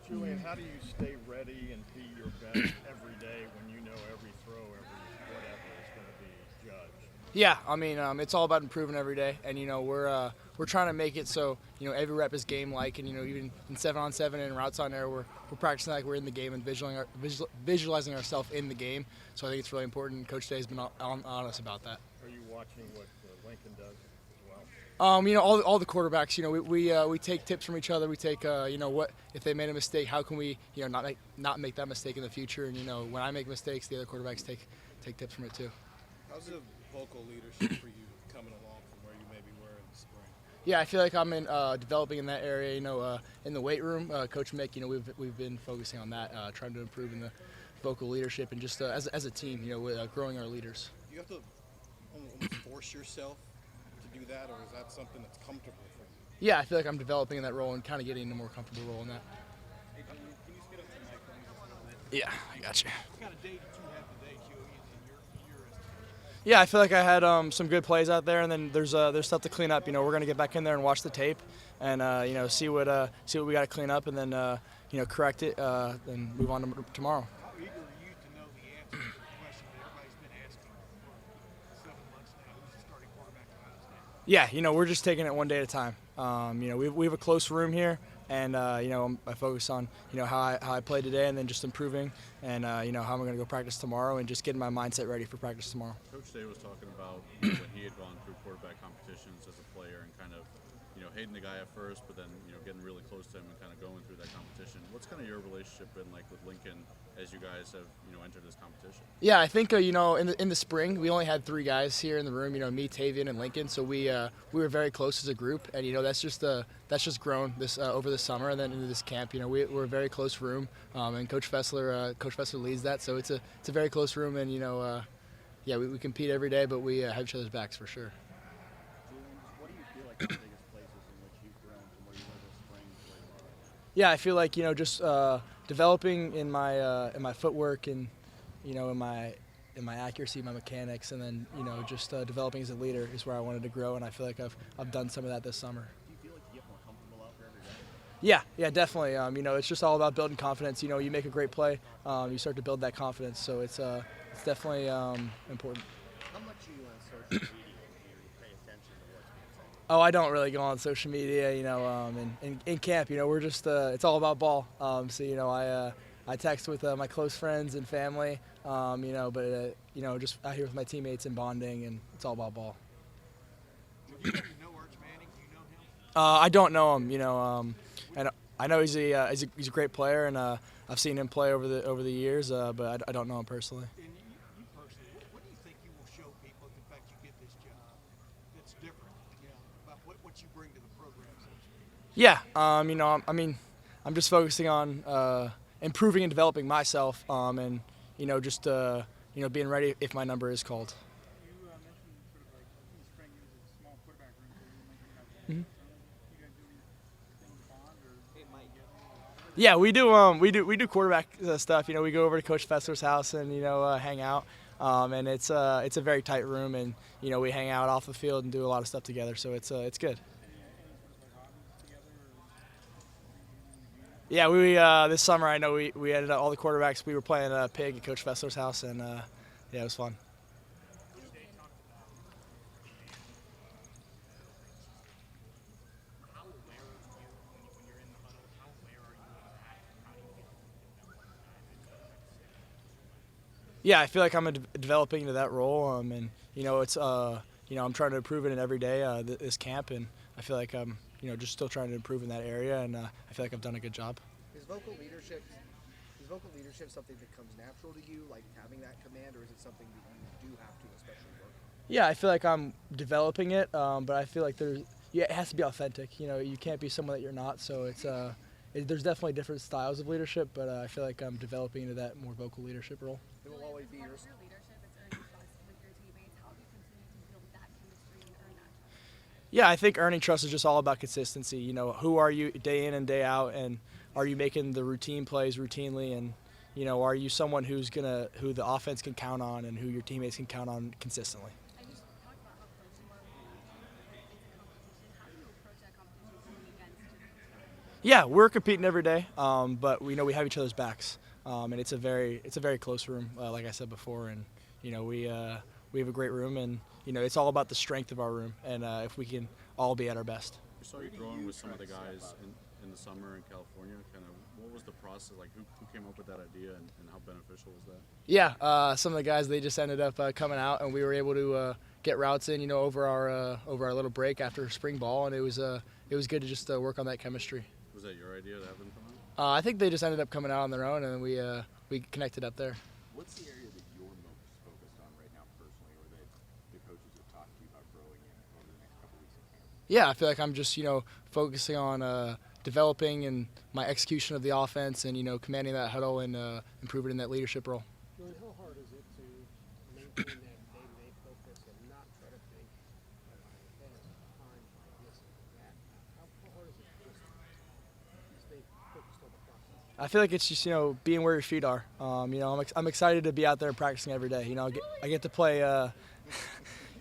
Julian, how do you stay ready and be your best every day when you know every throw, every whatever is going to be judged? Yeah, I mean, it's all about improving every day, and we're trying to make it so every rep is game like, and even in 7-on-7 and routes on air, we're practicing like we're in the game and visualizing ourselves in the game. So I think it's really important. Coach Day has been on us about that. Are you watching what Lincoln does as well? All the quarterbacks, we take tips from each other. We take, what if they made a mistake, how can we, not make that mistake in the future? And when I make mistakes, the other quarterbacks take tips from it too. How's the vocal leadership for you coming along from where you maybe were in the spring? Yeah, I feel like I'm developing in that area. In the weight room, Coach Mick, we've been focusing on that, trying to improve in the vocal leadership and just as a team, growing our leaders. Do you have to almost force yourself to do that, or is that something that's comfortable for you? Yeah, I feel like I'm developing in that role and kind of getting a more comfortable role in that. Hey, can you spit up the microphone just a little bit? Yeah, I got you. What kind of day did you have today, Julian, in your estimation? Yeah, I feel like I had some good plays out there, and then there's stuff to clean up. We're gonna get back in there and watch the tape, and see what we got to clean up, and then correct it, and move on to tomorrow. How eager are you to know the answer to the question that everybody's been asking for 7 months now? Who's the starting quarterback at Ohio State? Yeah, we're just taking it one day at a time. We have a close room here, and I focus on how I played today, and then just improving, and how I'm going to go practice tomorrow, and just getting my mindset ready for practice tomorrow. Coach Day was talking about when he had gone through quarterback competitions as a player and kind of hating the guy at first, but then getting really close to him and kind of going through that competition. What's kind of your relationship been like with Lincoln as you guys have entered this competition? Yeah, I think in the spring we only had 3 guys here in the room. Me, Tavian, and Lincoln. So we were very close as a group, and that's just grown this over the summer and then into this camp. We're a very close room, and Coach Fessler leads that. So it's a very close room, and we compete every day, but we have each other's backs for sure. Julian, what do you feel like the biggest places in which you've grown from where you were this spring to where you are right now? Yeah, I feel like just developing in my footwork and in my accuracy, my mechanics, and then just developing as a leader is where I wanted to grow, and I feel like I've done some of that this summer. Do you feel like you get more comfortable out there every day? Yeah, definitely. It's just all about building confidence. You make a great play, you start to build that confidence. So it's definitely important. How much are you on social media? Do you pay attention to what's being said? Oh, I don't really go on social media. In camp, we're just it's all about ball. I text with my close friends and family. But just out here with my teammates and bonding, and it's all about ball. Do you know Arch Manning? Do you know him? I don't know him, and I know he's a great player, and I've seen him play over the years, but I don't know him personally. And you personally, what do you think you will show people if in fact you get this job that's different, about what you bring to the program? So to speak? Yeah, I'm just focusing on improving and developing myself, and just being ready if my number is called. You mentioned sort of like in the spring you was a small quarterback room, so you mentioned about that. Mhm. You guys do anything to bond or? Hey, Mike. Yeah, we do quarterback stuff. We go over to Coach Fessler's house and hang out. And it's a very tight room, and we hang out off the field and do a lot of stuff together. So it's good. Any sort of like hobbies together or? Yeah, we this summer I know we ended up all the quarterbacks. We were playing pig at Coach Fessler's house, and yeah, it was fun. How aware are you when you're in the huddle? How aware are you of that? How do you get Yeah, I feel like I'm developing into that role, and it's I'm trying to improve in it every day this camp, and I feel like I'm just still trying to improve in that area, and I feel like I've done a good job. Is vocal leadership something that comes natural to you, like having that command, or is it something that you do have to especially work on? Yeah, I feel like I'm developing it, but I feel like it has to be authentic. You can't be someone that you're not. So there's definitely different styles of leadership, but I feel like I'm developing into that more vocal leadership role. It will always be Part yours. of your leadership is earning trust with your teammates. How do you continue to build that chemistry and earn that trust? Yeah, I think earning trust is just all about consistency. Who are you day in and day out, and are you making the routine plays routinely, and are you someone who the offense can count on and who your teammates can count on consistently? And you talked about how close you are with your teammates. It's a competition. How do you approach that competition going against? Yeah, we're competing every day, but we know we have each other's backs, and it's a very close room, like I said before, and we have a great room, and it's all about the strength of our room, and if we can all be at our best. We saw you throwing with some of the guys in the summer in California. Kind of, what was the process like? Who came up with that idea, and how beneficial was that? Yeah, some of the guys, they just ended up coming out, and we were able to get routes in, over our little break after spring ball, and it was good to just work on that chemistry. Was that your idea to have them come out? I think they just ended up coming out on their own, and we connected up there. What's the area that you're most focused on right now personally, or that the coaches have talked to you about growing in over the next couple weeks of camp? Yeah, I feel like I'm just focusing on developing and my execution of the offense, and commanding that huddle and improving in that leadership role. Julian, how hard is it to maintain that day-to-day focus and not try to think ahead of time like this and that? How hard is it to just stay focused on the process? I feel like it's just being where your feet are. I'm excited to be out there practicing every day. I get to play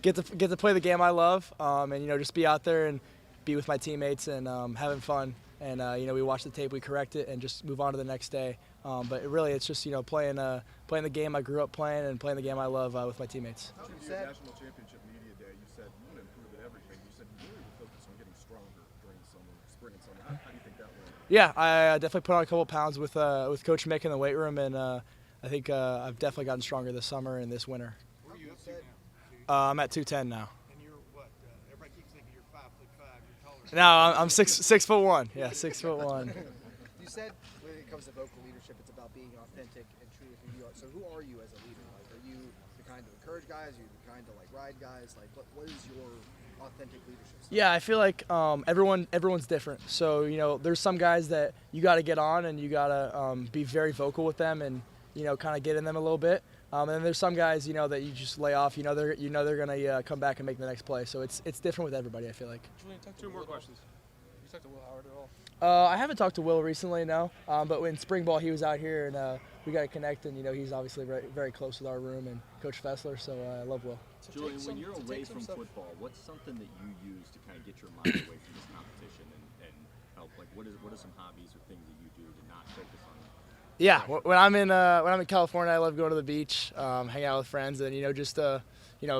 get to play the game I love, and just be out there and be with my teammates and having fun. And we watch the tape, we correct it, and just move on to the next day. But really, it's just playing the game I grew up playing and playing the game I love with my teammates. After your national championship media day, you said you want to improve at everything. You said you really were focused on getting stronger during the summer, spring and summer. How do you think that went? Yeah, I definitely put on a couple pounds with Coach Mick in the weight room, and I think I've definitely gotten stronger this summer and this winter. Where are you up to now? I'm at 210 now. And you're what? Everybody keeps thinking you're 5'5". You're taller. No, I'm 6'1". Yeah, 6'1". You said when it comes to vocal leadership, it's about being authentic and true to who you are. So who are you as a leader? Like, are you the kind to encourage guys? Are you the kind to ride guys? Like, what is your authentic leadership style? Yeah, I feel like everyone's different. So there's some guys that you got to get on and you got to be very vocal with them and kind of get in them a little bit. And then there's some guys that you just lay off. They're gonna come back and make the next play. So it's different with everybody. I feel like. Julian, two more questions. You talked to Will Howard at all? I haven't talked to Will recently, no. But in spring ball, he was out here and we got to connect. And he's obviously very, very close with our room and Coach Fessler. So I love Will. Julian, when you're away from football, what's something that you use to kind of get your mind away from this competition and help? Like, what are some hobbies or things that you do to not focus on that? Yeah, when I'm in California, I love going to the beach, hanging out with friends, and just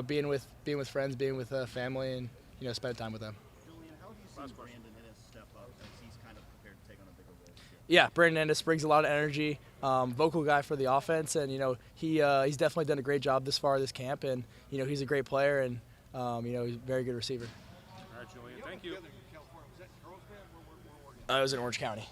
being with friends, being with family, and spending time with them. Julian, how have you seen Brandon Ennis step up as he's kind of prepared to take on a bigger role this year? Yeah, Brandon Ennis brings a lot of energy, vocal guy for the offense, and he's definitely done a great job this far this camp, and he's a great player, and he's a very good receiver. All right, Julian. Thank you. Together in California. Was that in Carlsbad? Where It was in Orange County.